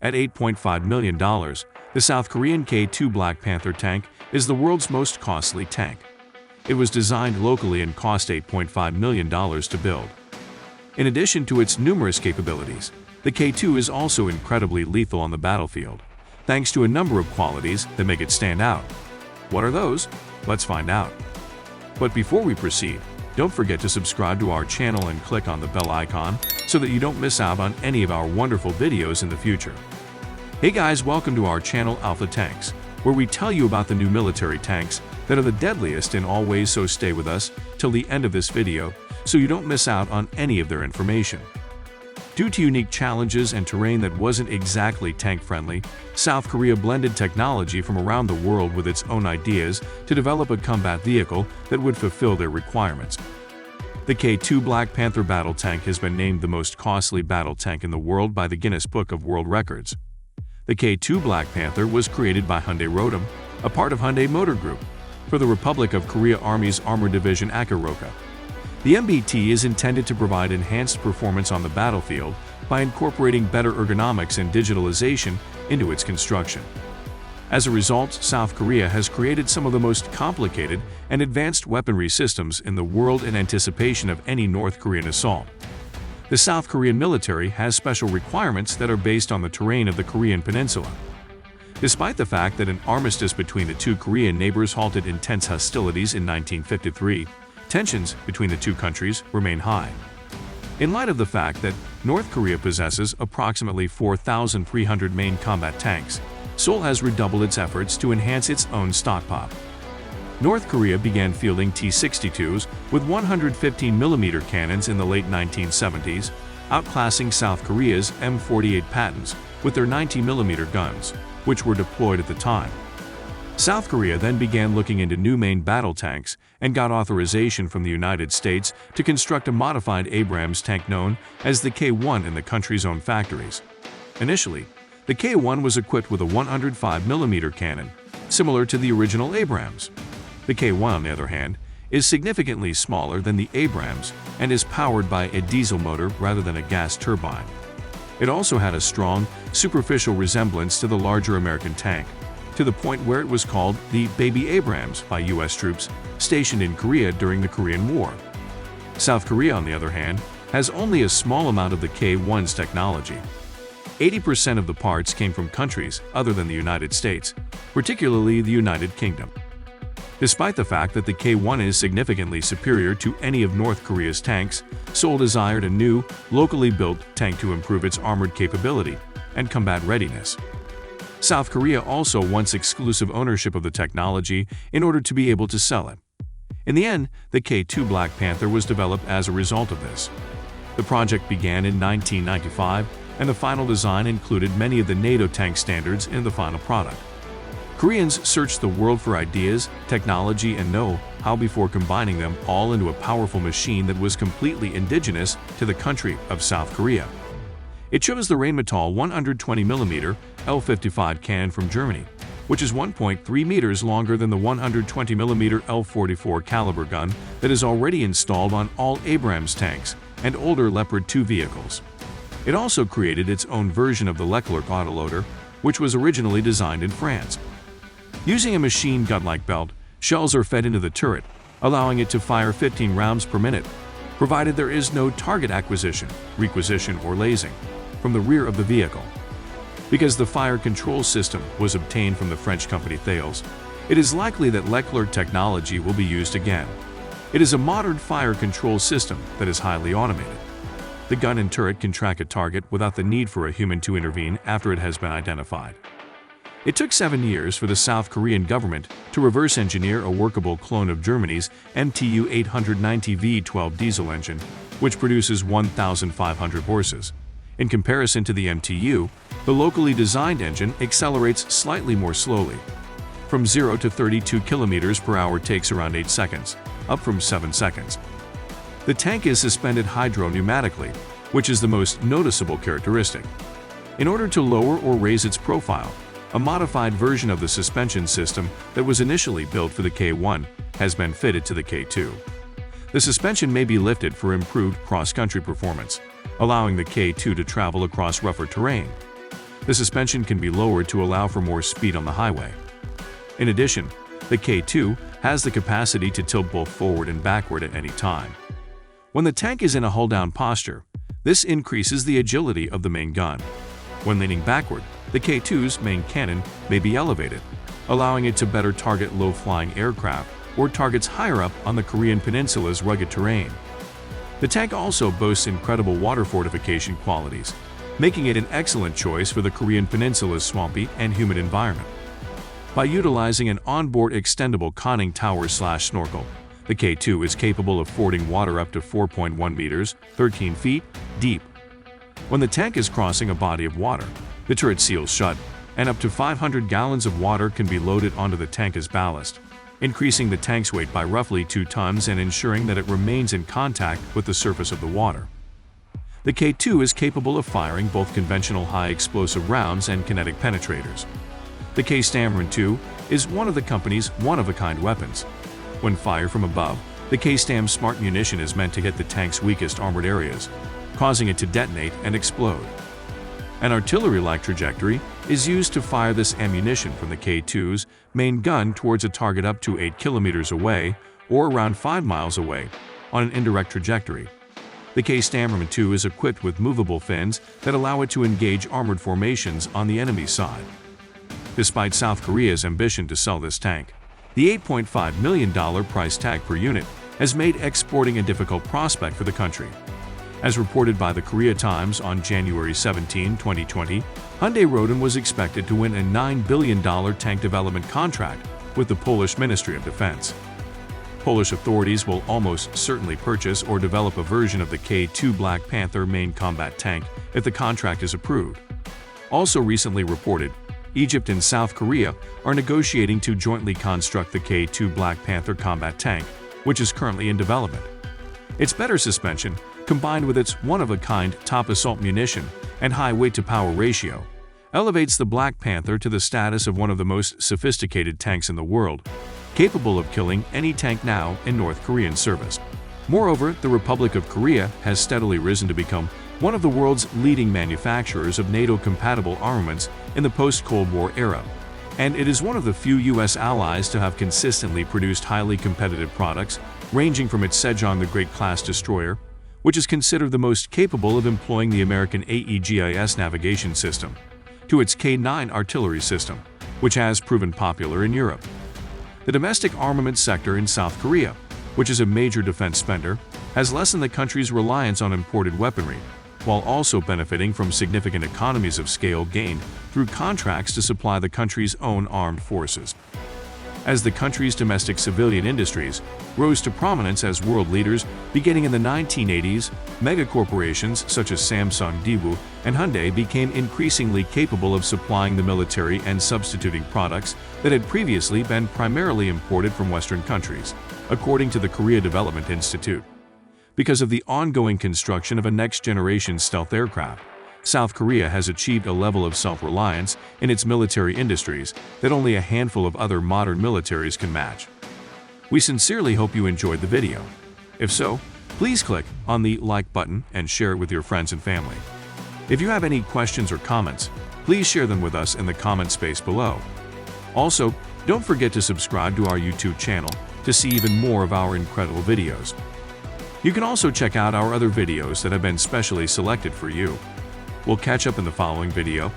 At $8.5 million, the South Korean K2 Black Panther tank is the world's most costly tank. It was designed locally and cost $8.5 million to build. In addition to its numerous capabilities, the K2 is also incredibly lethal on the battlefield, thanks to a number of qualities that make it stand out. What are those? Let's find out. But before we proceed, don't forget to subscribe to our channel and click on the bell icon so that you don't miss out on any of our wonderful videos in the future. Hey guys, welcome to our channel Alpha Tanks, where we tell you about the new military tanks that are the deadliest in all ways, so stay with us till the end of this video so you don't miss out on any of their information. Due to unique challenges and terrain that wasn't exactly tank-friendly, South Korea blended technology from around the world with its own ideas to develop a combat vehicle that would fulfill their requirements. The K2 Black Panther battle tank has been named the most costly battle tank in the world by the Guinness Book of World Records. The K2 Black Panther was created by Hyundai Rotem, a part of Hyundai Motor Group, for the Republic of Korea Army's Armored Division Akaroka. The MBT is intended to provide enhanced performance on the battlefield by incorporating better ergonomics and digitalization into its construction. As a result, South Korea has created some of the most complicated and advanced weaponry systems in the world in anticipation of any North Korean assault. The South Korean military has special requirements that are based on the terrain of the Korean peninsula. Despite the fact that an armistice between the two Korean neighbors halted intense hostilities in 1953, tensions between the two countries remain high. In light of the fact that North Korea possesses approximately 4,300 main combat tanks, Seoul has redoubled its efforts to enhance its own stockpile. North Korea began fielding T-62s with 115mm cannons in the late 1970s, outclassing South Korea's M48 Pattons with their 90mm guns, which were deployed at the time. South Korea then began looking into new main battle tanks and got authorization from the United States to construct a modified Abrams tank known as the K1 in the country's own factories. Initially, the K1 was equipped with a 105mm cannon, similar to the original Abrams. The K1, on the other hand, is significantly smaller than the Abrams and is powered by a diesel motor rather than a gas turbine. It also had a strong, superficial resemblance to the larger American tank, to the point where it was called the Baby Abrams by U.S. troops stationed in Korea during the Korean War. South Korea, on the other hand, has only a small amount of the K1's technology. 80% of the parts came from countries other than the United States, particularly the United Kingdom. Despite the fact that the K1 is significantly superior to any of North Korea's tanks, Seoul desired a new, locally built tank to improve its armored capability and combat readiness. South Korea also wants exclusive ownership of the technology in order to be able to sell it. In the end, the K2 Black Panther was developed as a result of this. The project began in 1995, and the final design included many of the NATO tank standards in the final product. Koreans searched the world for ideas, technology, and know-how before combining them all into a powerful machine that was completely indigenous to the country of South Korea. It chose the Rheinmetall 120mm L55 cannon from Germany, which is 1.3 meters longer than the 120mm L44 caliber gun that is already installed on all Abrams tanks and older Leopard 2 vehicles. It also created its own version of the Leclerc autoloader, which was originally designed in France. Using a machine gun-like belt, shells are fed into the turret, allowing it to fire 15 rounds per minute, provided there is no target acquisition, requisition, or lasing from the rear of the vehicle. Because the fire control system was obtained from the French company Thales, it is likely that Leclerc technology will be used again. It is a modern fire control system that is highly automated. The gun and turret can track a target without the need for a human to intervene after it has been identified. It took 7 years for the South Korean government to reverse engineer a workable clone of Germany's MTU 890 V12 diesel engine, which produces 1,500 horses. In comparison to the MTU, the locally designed engine accelerates slightly more slowly. From 0 to 32 km per hour takes around 8 seconds, up from 7 seconds. The tank is suspended hydro-pneumatically, which is the most noticeable characteristic. In order to lower or raise its profile, a modified version of the suspension system that was initially built for the K1 has been fitted to the K2. The suspension may be lifted for improved cross-country performance, allowing the K2 to travel across rougher terrain. The suspension can be lowered to allow for more speed on the highway. In addition, the K2 has the capacity to tilt both forward and backward at any time. When the tank is in a hull-down posture, this increases the agility of the main gun. When leaning backward, the K2's main cannon may be elevated, allowing it to better target low-flying aircraft or targets higher up on the Korean Peninsula's rugged terrain. The tank also boasts incredible water fortification qualities, making it an excellent choice for the Korean Peninsula's swampy and humid environment. By utilizing an onboard extendable conning tower/snorkel, the K2 is capable of fording water up to 4.1 meters, 13 feet, deep. When the tank is crossing a body of water, the turret seals shut, and up to 500 gallons of water can be loaded onto the tank as ballast, increasing the tank's weight by roughly 2 tons and ensuring that it remains in contact with the surface of the water. The K2 is capable of firing both conventional high-explosive rounds and kinetic penetrators. The K-STAMR II is one of the company's one-of-a-kind weapons. When fired from above, the K-STAM Smart munition is meant to hit the tank's weakest armored areas, causing it to detonate and explode. An artillery-like trajectory is used to fire this ammunition from the K2's main gun towards a target up to 8 kilometers away or around 5 miles away on an indirect trajectory. The K-STAMR II is equipped with movable fins that allow it to engage armored formations on the enemy's side. Despite South Korea's ambition to sell this tank, the $8.5 million price tag per unit has made exporting a difficult prospect for the country. As reported by the Korea Times on January 17, 2020, Hyundai Rotem was expected to win a $9 billion tank development contract with the Polish Ministry of Defense. Polish authorities will almost certainly purchase or develop a version of the K2 Black Panther main combat tank if the contract is approved. Also recently reported, Egypt and South Korea are negotiating to jointly construct the K2 Black Panther combat tank, which is currently in development. Its better suspension, combined with its one-of-a-kind top assault munition and high weight-to-power ratio, elevates the Black Panther to the status of one of the most sophisticated tanks in the world, capable of killing any tank now in North Korean service. Moreover, the Republic of Korea has steadily risen to become one of the world's leading manufacturers of NATO-compatible armaments in the post-Cold War era, and it is one of the few U.S. allies to have consistently produced highly competitive products, ranging from its Sejong the Great-class destroyer, which is considered the most capable of employing the American AEGIS navigation system, to its K9 artillery system, which has proven popular in Europe. The domestic armament sector in South Korea, which is a major defense spender, has lessened the country's reliance on imported weaponry, while also benefiting from significant economies of scale gained through contracts to supply the country's own armed forces. As the country's domestic civilian industries rose to prominence as world leaders beginning in the 1980s, megacorporations such as Samsung, Daewoo, and Hyundai became increasingly capable of supplying the military and substituting products that had previously been primarily imported from Western countries, according to the Korea Development Institute. Because of the ongoing construction of a next-generation stealth aircraft, South Korea has achieved a level of self-reliance in its military industries that only a handful of other modern militaries can match. We sincerely hope you enjoyed the video. If so, please click on the like button and share it with your friends and family. If you have any questions or comments, please share them with us in the comment space below. Also, don't forget to subscribe to our YouTube channel to see even more of our incredible videos. You can also check out our other videos that have been specially selected for you. We'll catch up in the following video.